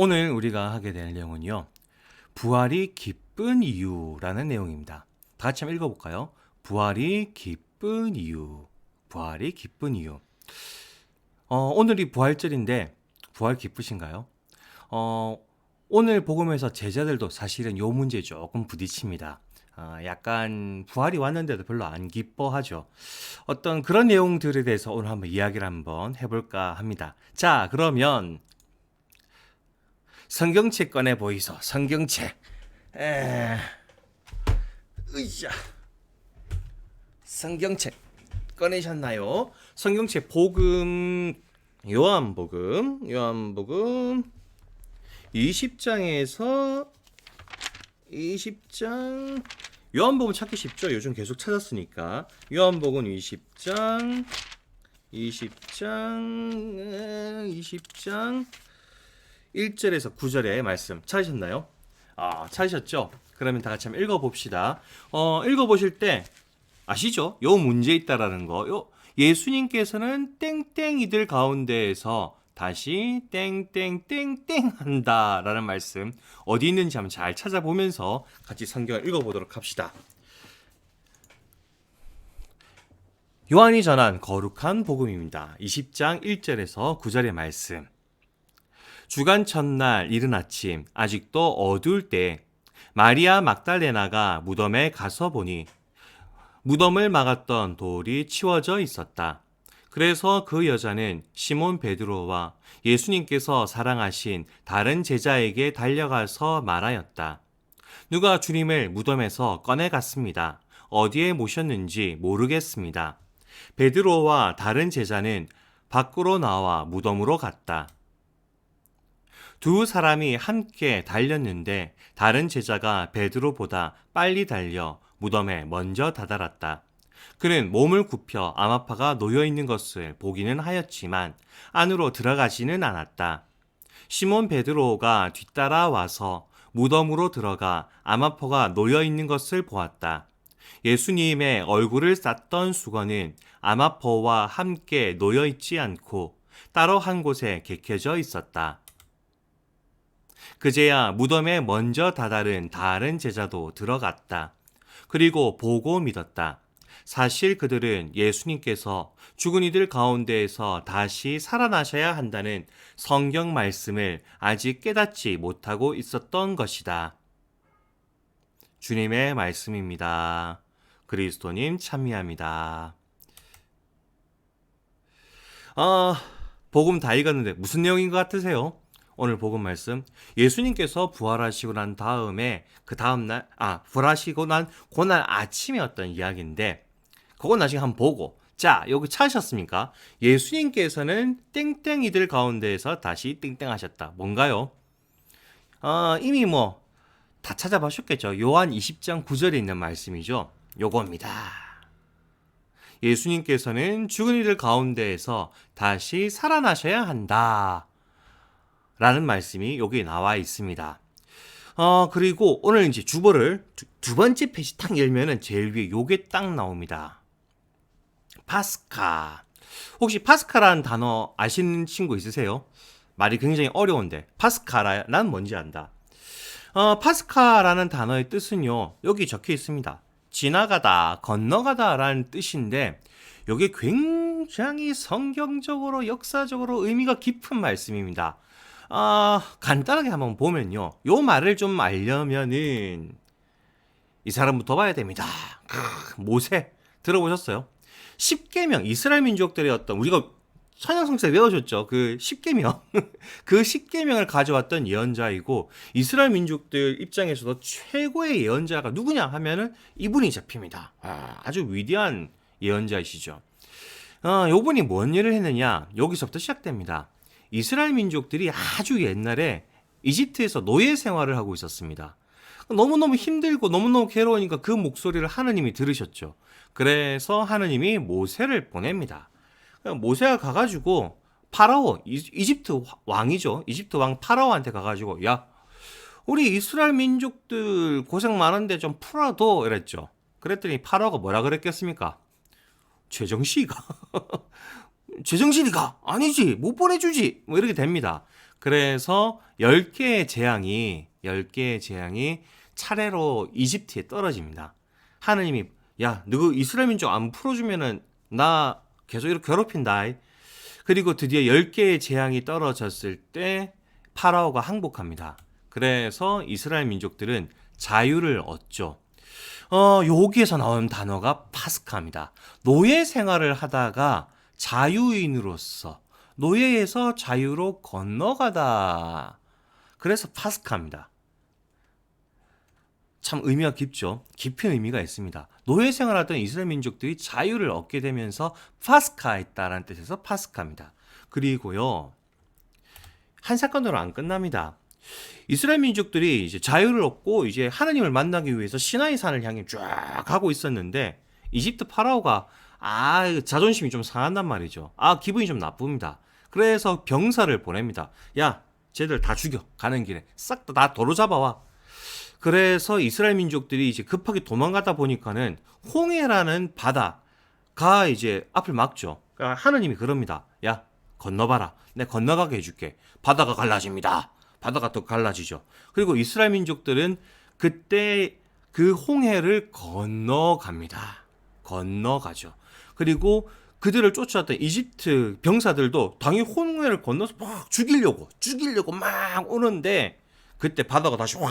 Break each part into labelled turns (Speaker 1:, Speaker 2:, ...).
Speaker 1: 오늘 우리가 하게 될 내용은요. 부활이 기쁜 이유라는 내용입니다. 다 같이 한번 읽어볼까요? 부활이 기쁜 이유. 부활이 기쁜 이유. 오늘이 부활절인데 부활 기쁘신가요? 오늘 복음에서 제자들도 사실은 요 문제에 조금 부딪힙니다. 약간 부활이 왔는데도 별로 안 기뻐하죠. 어떤 그런 내용들에 대해서 오늘 한번 이야기를 한번 해볼까 합니다. 자, 그러면 성경책 꺼내 보이소. 성경책. 으이자. 성경책 꺼내셨나요? 성경책 요한복음 20장에서 20장. 요한복음 찾기 쉽죠? 요즘 계속 찾았으니까. 요한복음 20장 1절에서 9절의 말씀 찾으셨나요? 찾으셨죠? 그러면 다 같이 한번 읽어봅시다. 읽어보실 때 아시죠? 요 문제 있다라는 거. 예수님께서는 땡땡이들 가운데에서 다시 땡땡땡땡 한다라는 말씀 어디 있는지 한번 잘 찾아보면서 같이 성경을 읽어보도록 합시다. 요한이 전한 거룩한 복음입니다. 20장 1절에서 9절의 말씀. 주간 첫날 이른 아침 아직도 어두울 때 마리아 막달레나가 무덤에 가서 보니 무덤을 막았던 돌이 치워져 있었다. 그래서 그 여자는 시몬 베드로와 예수님께서 사랑하신 다른 제자에게 달려가서 말하였다. 누가 주님을 무덤에서 꺼내갔습니다. 어디에 모셨는지 모르겠습니다. 베드로와 다른 제자는 밖으로 나와 무덤으로 갔다. 두 사람이 함께 달렸는데 다른 제자가 베드로보다 빨리 달려 무덤에 먼저 다다랐다. 그는 몸을 굽혀 암아파가 놓여있는 것을 보기는 하였지만 안으로 들어가지는 않았다. 시몬 베드로가 뒤따라와서 무덤으로 들어가 암아파가 놓여있는 것을 보았다. 예수님의 얼굴을 쌌던 수건은 암아파와 함께 놓여있지 않고 따로 한 곳에 개켜져 있었다. 그제야 무덤에 먼저 다다른 다른 제자도 들어갔다. 그리고 보고 믿었다. 사실 그들은 예수님께서 죽은 이들 가운데에서 다시 살아나셔야 한다는 성경 말씀을 아직 깨닫지 못하고 있었던 것이다. 주님의 말씀입니다. 그리스도님 찬미합니다. 복음 다 읽었는데 무슨 내용인 것 같으세요? 오늘 복음 말씀, 예수님께서 부활하시고 난 다음에 그 다음날 부활하시고 난 그날 아침에 어떤 이야기인데 그건 나중에 한번 보고, 자, 여기 찾으셨습니까? 예수님께서는 땡땡이들 가운데에서 다시 땡땡하셨다. 뭔가요? 이미 다 찾아보셨겠죠. 요한 20장 9절에 있는 말씀이죠. 요겁니다. 예수님께서는 죽은 이들 가운데에서 다시 살아나셔야 한다 라는 말씀이 여기 나와 있습니다. 그리고 오늘 이제 주보를 두 번째 페이지 딱 열면은 제일 위에 요게 딱 나옵니다. 파스카. 혹시 파스카라는 단어 아시는 친구 있으세요? 말이 굉장히 어려운데 파스카란 뭔지 안다. 파스카라는 단어의 뜻은요, 여기 적혀 있습니다. 지나가다, 건너가다 라는 뜻인데 이게 굉장히 성경적으로 역사적으로 의미가 깊은 말씀입니다. 간단하게 한번 보면요, 요 말을 좀 알려면은 이 사람부터 봐야 됩니다. 모세 들어보셨어요? 10계명, 이스라엘 민족들의 우리가 천연성서에 외워줬죠. 그 10계명 그 10계명을 가져왔던 예언자이고, 이스라엘 민족들 입장에서도 최고의 예언자가 누구냐 하면은 이분이 잡힙니다. 아주 위대한 예언자이시죠. 요분이 뭔 일을 했느냐, 여기서부터 시작됩니다. 이스라엘 민족들이 아주 옛날에 이집트에서 노예 생활을 하고 있었습니다. 너무너무 힘들고 너무너무 괴로우니까 그 목소리를 하느님이 들으셨죠. 그래서 하느님이 모세를 보냅니다. 모세가 가가지고 파라오, 이집트 왕이죠. 이집트 왕 파라오한테 가가지고, 야, 우리 이스라엘 민족들 고생 많은데 좀 풀어도 이랬죠. 그랬더니 파라오가 뭐라 그랬겠습니까? 제정신이가 아니지, 못 보내주지, 이렇게 됩니다. 그래서 10개의 재앙이 차례로 이집트에 떨어집니다. 하느님이 야, 너 이스라엘 민족 안 풀어주면은 나 계속 이렇게 괴롭힌다. 그리고 드디어 10개의 재앙이 떨어졌을 때 파라오가 항복합니다. 그래서 이스라엘 민족들은 자유를 얻죠. 여기에서 나온 단어가 파스카입니다. 노예 생활을 하다가 자유인으로서 노예에서 자유로 건너가다. 그래서 파스카입니다. 참 의미가 깊죠. 깊은 의미가 있습니다. 노예 생활하던 이스라엘 민족들이 자유를 얻게 되면서 파스카했다라는 뜻에서 파스카입니다. 그리고요, 한 사건으로 안 끝납니다. 이스라엘 민족들이 이제 자유를 얻고 이제 하나님을 만나기 위해서 시나이 산을 향해 쫙 가고 있었는데 이집트 파라오가 자존심이 좀 상한단 말이죠. 기분이 좀 나쁩니다. 그래서 병사를 보냅니다. 야, 쟤들 다 죽여. 가는 길에 싹 다 도로 잡아와. 그래서 이스라엘 민족들이 이제 급하게 도망가다 보니까는 홍해라는 바다가 이제 앞을 막죠. 그러니까 하느님이 그럽니다. 야, 건너봐라. 내가 건너가게 해줄게. 바다가 갈라집니다. 바다가 또 갈라지죠. 그리고 이스라엘 민족들은 그때 그 홍해를 건너갑니다. 건너가죠. 그리고 그들을 쫓아왔던 이집트 병사들도 당연히 홍해를 건너서 막 죽이려고 막 오는데 그때 바다가 다시 확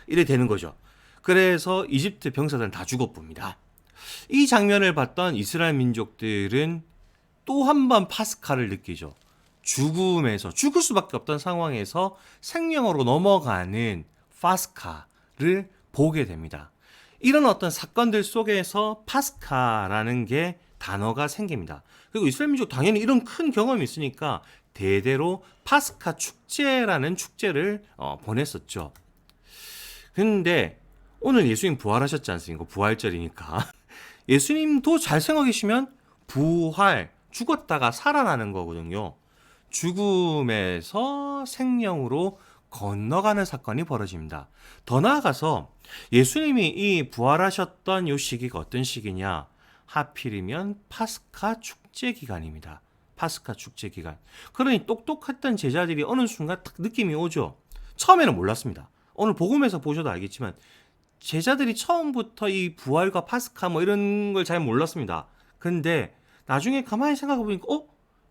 Speaker 1: 이래 되는 거죠. 그래서 이집트 병사들은 다 죽어봅니다. 이 장면을 봤던 이스라엘 민족들은 또 한 번 파스카를 느끼죠. 죽음에서 죽을 수밖에 없던 상황에서 생명으로 넘어가는 파스카를 보게 됩니다. 이런 어떤 사건들 속에서 파스카라는 게 단어가 생깁니다. 그리고 이스라엘 민족 당연히 이런 큰 경험이 있으니까 대대로 파스카 축제라는 축제를 보냈었죠. 근데 오늘 예수님 부활하셨지 않습니까? 부활절이니까. 예수님도 잘 생각하시면 부활, 죽었다가 살아나는 거거든요. 죽음에서 생명으로 건너가는 사건이 벌어집니다. 더 나아가서 예수님이 이 부활하셨던 요 시기가 어떤 시기냐? 하필이면 파스카 축제 기간입니다. 파스카 축제 기간. 그러니 똑똑했던 제자들이 어느 순간 딱 느낌이 오죠. 처음에는 몰랐습니다. 오늘 복음에서 보셔도 알겠지만 제자들이 처음부터 이 부활과 파스카 뭐 이런 걸 잘 몰랐습니다. 근데 나중에 가만히 생각해 보니까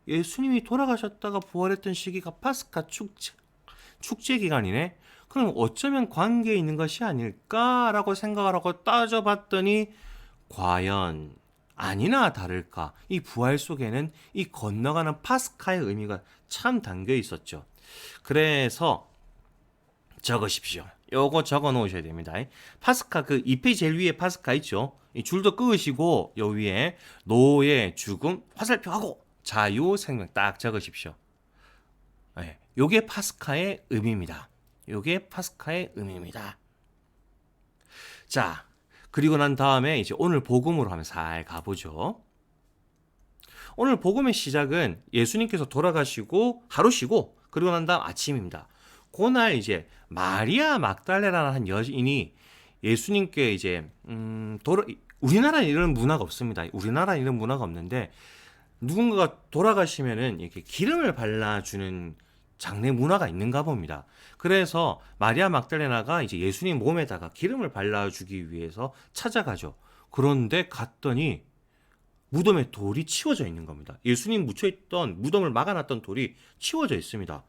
Speaker 1: 예수님이 돌아가셨다가 부활했던 시기가 파스카 축제 기간이네. 그럼 어쩌면 관계 있는 것이 아닐까라고 생각을 하고 따져봤더니 과연 아니나 다를까 이 부활 속에는 이 건너가는 파스카의 의미가 참 담겨 있었죠. 그래서 적으십시오. 요거 적어 놓으셔야 됩니다. 파스카 그 2페이지 제일 위에 파스카 있죠. 이 줄도 끄으시고 요 위에 노예, 죽음, 화살표하고 자유, 생명 딱 적으십시오. 요게 파스카의 의미입니다. 요게 파스카의 의미입니다. 자, 그리고 난 다음에 이제 오늘 복음으로 한번 살 가보죠. 오늘 복음의 시작은 예수님께서 돌아가시고 하루 쉬고 그리고 난 다음 아침입니다. 그날 이제 마리아 막달레라는 한 여인이 예수님께 이제 우리나라는 이런 문화가 없습니다. 우리나라는 이런 문화가 없는데 누군가가 돌아가시면은 이렇게 기름을 발라주는 장례 문화가 있는가 봅니다. 그래서 마리아 막달레나가 이제 예수님 몸에다가 기름을 발라주기 위해서 찾아가죠. 그런데 갔더니 무덤에 돌이 치워져 있는 겁니다. 예수님 묻혀있던 무덤을 막아놨던 돌이 치워져 있습니다.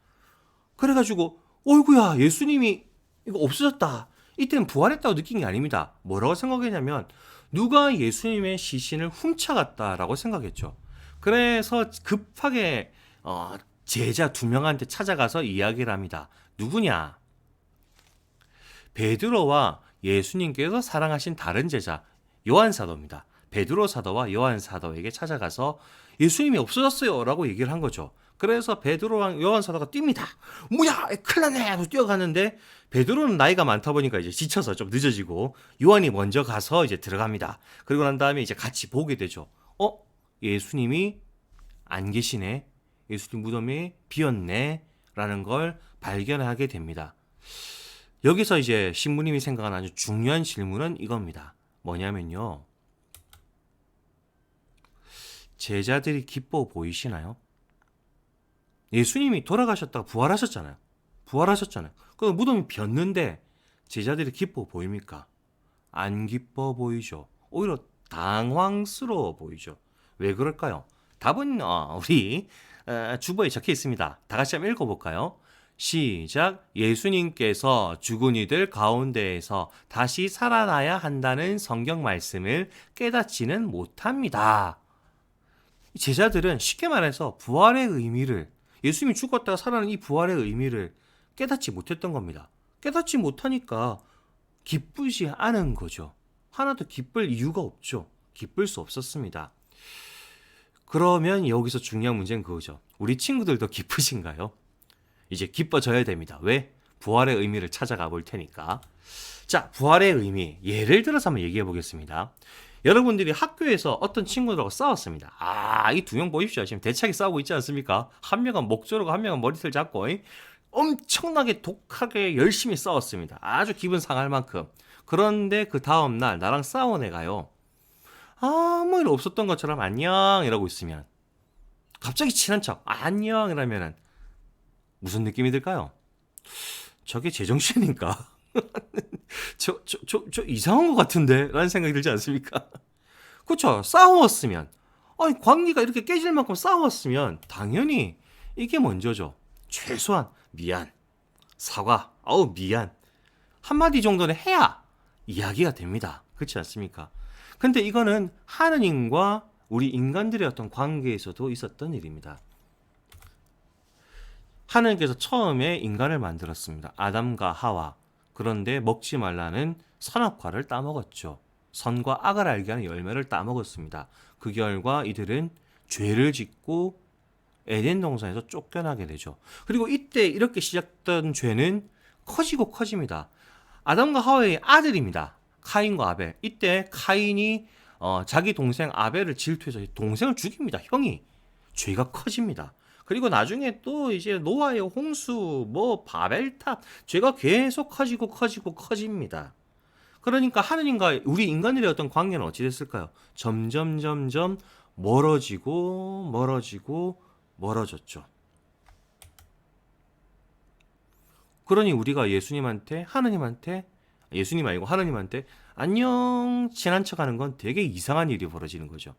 Speaker 1: 그래가지고 어이구야 예수님이 이거 없어졌다. 이때는 부활했다고 느낀 게 아닙니다. 뭐라고 생각했냐면 누가 예수님의 시신을 훔쳐갔다라고 생각했죠. 그래서 급하게 제자 2명한테 찾아가서 이야기를 합니다. 누구냐? 베드로와 예수님께서 사랑하신 다른 제자 요한 사도입니다. 베드로 사도와 요한 사도에게 찾아가서 예수님이 없어졌어요 라고 얘기를 한 거죠. 그래서 베드로와 요한 사도가 뜁니다. 뭐야 큰일 났네 하고 뛰어가는데 베드로는 나이가 많다 보니까 이제 지쳐서 좀 늦어지고 요한이 먼저 가서 이제 들어갑니다. 그리고 난 다음에 이제 같이 보게 되죠. 예수님이 안 계시네. 예수님 무덤이 비었네 라는 걸 발견하게 됩니다. 여기서 이제 신부님이 생각하는 아주 중요한 질문은 이겁니다. 뭐냐면요. 제자들이 기뻐 보이시나요? 예수님이 돌아가셨다가 부활하셨잖아요. 부활하셨잖아요. 그 무덤이 비었는데 제자들이 기뻐 보입니까? 안 기뻐 보이죠. 오히려 당황스러워 보이죠. 왜 그럴까요? 답은 우리 주보에 적혀 있습니다. 다 같이 한번 읽어볼까요? 시작. 예수님께서 죽은 이들 가운데에서 다시 살아나야 한다는 성경 말씀을 깨닫지는 못합니다. 제자들은 쉽게 말해서 부활의 의미를, 예수님이 죽었다가 살아난 이 부활의 의미를 깨닫지 못했던 겁니다. 깨닫지 못하니까 기쁘지 않은 거죠. 하나도 기쁠 이유가 없죠. 기쁠 수 없었습니다. 그러면 여기서 중요한 문제는 그거죠. 우리 친구들도 기쁘신가요? 이제 기뻐져야 됩니다. 왜? 부활의 의미를 찾아가 볼 테니까. 자, 부활의 의미. 예를 들어서 한번 얘기해 보겠습니다. 여러분들이 학교에서 어떤 친구들하고 싸웠습니다. 이 두 명 보십시오. 지금 대차게 싸우고 있지 않습니까? 한 명은 목 조르고 한 명은 머리털 잡고 엄청나게 독하게 열심히 싸웠습니다. 아주 기분 상할 만큼. 그런데 그 다음날 나랑 싸운 애가요. 아무 일 없었던 것처럼 안녕 이러고 있으면 갑자기 친한 척 안녕 이러면은 무슨 느낌이 들까요? 저게 제정신인가? 저 이상한 것 같은데? 라는 생각이 들지 않습니까? 그렇죠. 싸웠으면 관계가 이렇게 깨질 만큼 싸웠으면 당연히 이게 먼저죠. 최소한 미안, 사과, 미안 한마디 정도는 해야 이야기가 됩니다. 그렇지 않습니까? 근데 이거는 하느님과 우리 인간들의 어떤 관계에서도 있었던 일입니다. 하느님께서 처음에 인간을 만들었습니다. 아담과 하와. 그런데 먹지 말라는 선악과를 따먹었죠. 선과 악을 알게 하는 열매를 따먹었습니다. 그 결과 이들은 죄를 짓고 에덴 동산에서 쫓겨나게 되죠. 그리고 이때 이렇게 시작된 죄는 커지고 커집니다. 아담과 하와의 아들입니다. 카인과 아벨. 이때 카인이 자기 동생 아벨을 질투해서 동생을 죽입니다. 형이. 죄가 커집니다. 그리고 나중에 또 이제 노아의 홍수, 바벨탑, 죄가 계속 커집니다. 그러니까 하느님과 우리 인간들의 어떤 관계는 어찌 됐을까요? 점점 멀어졌죠. 그러니 우리가 예수님 아니고 하느님한테 안녕 친한 척하는 건 되게 이상한 일이 벌어지는 거죠.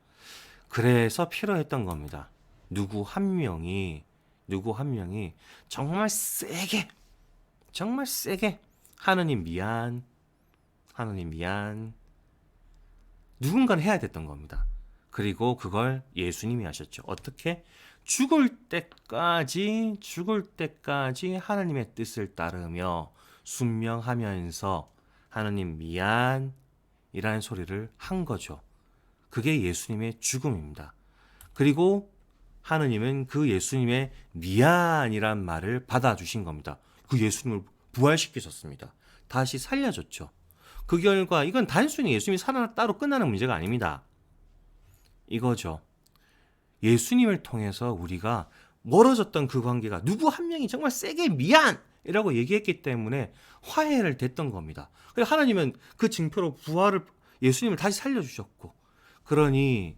Speaker 1: 그래서 필요했던 겁니다. 누구 한 명이 정말 세게 하느님 미안 누군가는 해야 됐던 겁니다. 그리고 그걸 예수님이 하셨죠. 어떻게? 죽을 때까지 하느님의 뜻을 따르며 순명하면서 하느님 미안이라는 소리를 한 거죠. 그게 예수님의 죽음입니다. 그리고 하느님은 그 예수님의 미안이란 말을 받아주신 겁니다. 그 예수님을 부활시키셨습니다. 다시 살려줬죠. 그 결과 이건 단순히 예수님이 살아났다로 끝나는 문제가 아닙니다. 이거죠. 예수님을 통해서 우리가 멀어졌던 그 관계가 누구 한 명이 정말 세게 미안이라고 얘기했기 때문에 화해를 됐던 겁니다. 그래서 하나님은 그 징표로 예수님을 다시 살려주셨고, 그러니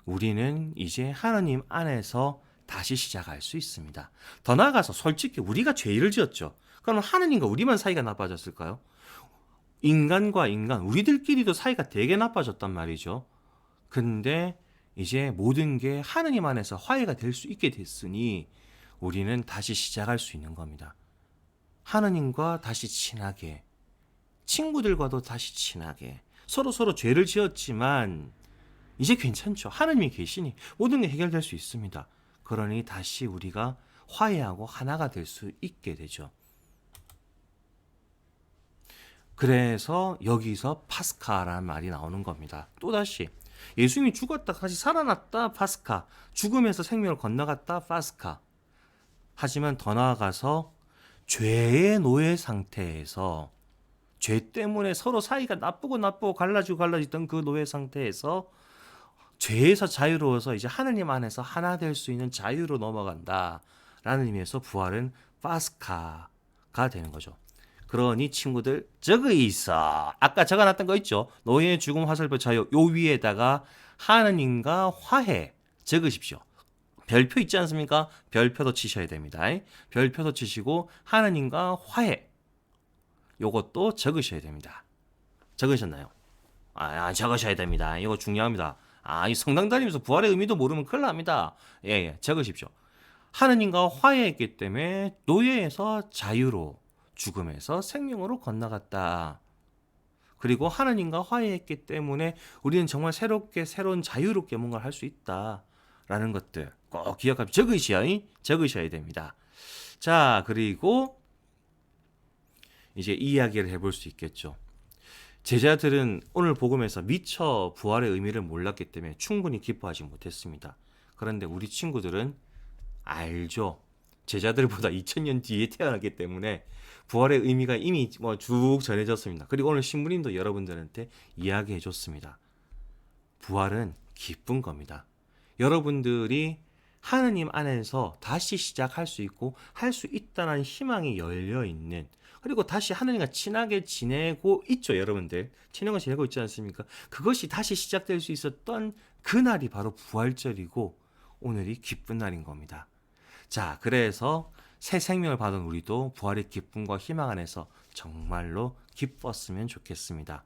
Speaker 1: 우리는 이제 하나님 안에서 다시 시작할 수 있습니다. 더 나아가서 솔직히 우리가 죄를 지었죠. 그럼 하나님과 우리만 사이가 나빠졌을까요? 인간과 인간, 우리들끼리도 사이가 되게 나빠졌단 말이죠. 근데 이제 모든 게 하느님 안에서 화해가 될 수 있게 됐으니 우리는 다시 시작할 수 있는 겁니다. 하느님과 다시 친하게, 친구들과도 다시 친하게, 서로 죄를 지었지만 이제 괜찮죠. 하느님이 계시니 모든 게 해결될 수 있습니다. 그러니 다시 우리가 화해하고 하나가 될 수 있게 되죠. 그래서 여기서 파스카라는 말이 나오는 겁니다. 또다시 예수님이 죽었다 다시 살아났다 파스카, 죽음에서 생명을 건너갔다 파스카. 하지만 더 나아가서 죄의 노예 상태에서, 죄 때문에 서로 사이가 나쁘고 갈라지던 그 노예 상태에서 죄에서 자유로워서 이제 하느님 안에서 하나 될 수 있는 자유로 넘어간다라는 의미에서 부활은 파스카가 되는 거죠. 그러니 친구들, 저기 있어. 아까 적어놨던 거 있죠? 노예 죽음 화살표 자유. 요 위에다가 하느님과 화해 적으십시오. 별표 있지 않습니까? 별표도 치셔야 됩니다. 별표도 치시고 하느님과 화해 요것도 적으셔야 됩니다. 적으셨나요? 적으셔야 됩니다. 이거 중요합니다. 이 성당 다니면서 부활의 의미도 모르면 큰일 납니다. 예, 적으십시오. 하느님과 화해했기 때문에 노예에서 자유로, 죽음에서 생명으로 건너갔다. 그리고 하느님과 화해했기 때문에 우리는 정말 새롭게 새로운 자유롭게 뭔가를 할 수 있다라는 것들 꼭 기억하고 적으셔야 됩니다. 자, 그리고 이제 이야기를 해볼 수 있겠죠. 제자들은 오늘 복음에서 미처 부활의 의미를 몰랐기 때문에 충분히 기뻐하지 못했습니다. 그런데 우리 친구들은 알죠. 제자들보다 2000년 뒤에 태어났기 때문에 부활의 의미가 이미 쭉 전해졌습니다. 그리고 오늘 신부님도 여러분들한테 이야기해 줬습니다. 부활은 기쁜 겁니다. 여러분들이 하느님 안에서 다시 시작할 수 있고 할 수 있다는 희망이 열려 있는, 그리고 다시 하느님과 친하게 지내고 있죠. 여러분들 친하게 지내고 있지 않습니까? 그것이 다시 시작될 수 있었던 그날이 바로 부활절이고 오늘이 기쁜 날인 겁니다. 자, 그래서 새 생명을 받은 우리도 부활의 기쁨과 희망 안에서 정말로 기뻤으면 좋겠습니다.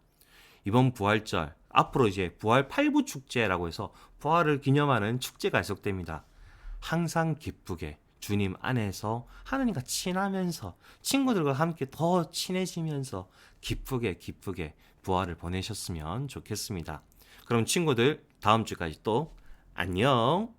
Speaker 1: 이번 부활절, 앞으로 이제 부활 8부 축제라고 해서 부활을 기념하는 축제가 계속됩니다. 항상 기쁘게 주님 안에서 하느님과 친하면서 친구들과 함께 더 친해지면서 기쁘게 부활을 보내셨으면 좋겠습니다. 그럼 친구들 다음 주까지 또 안녕.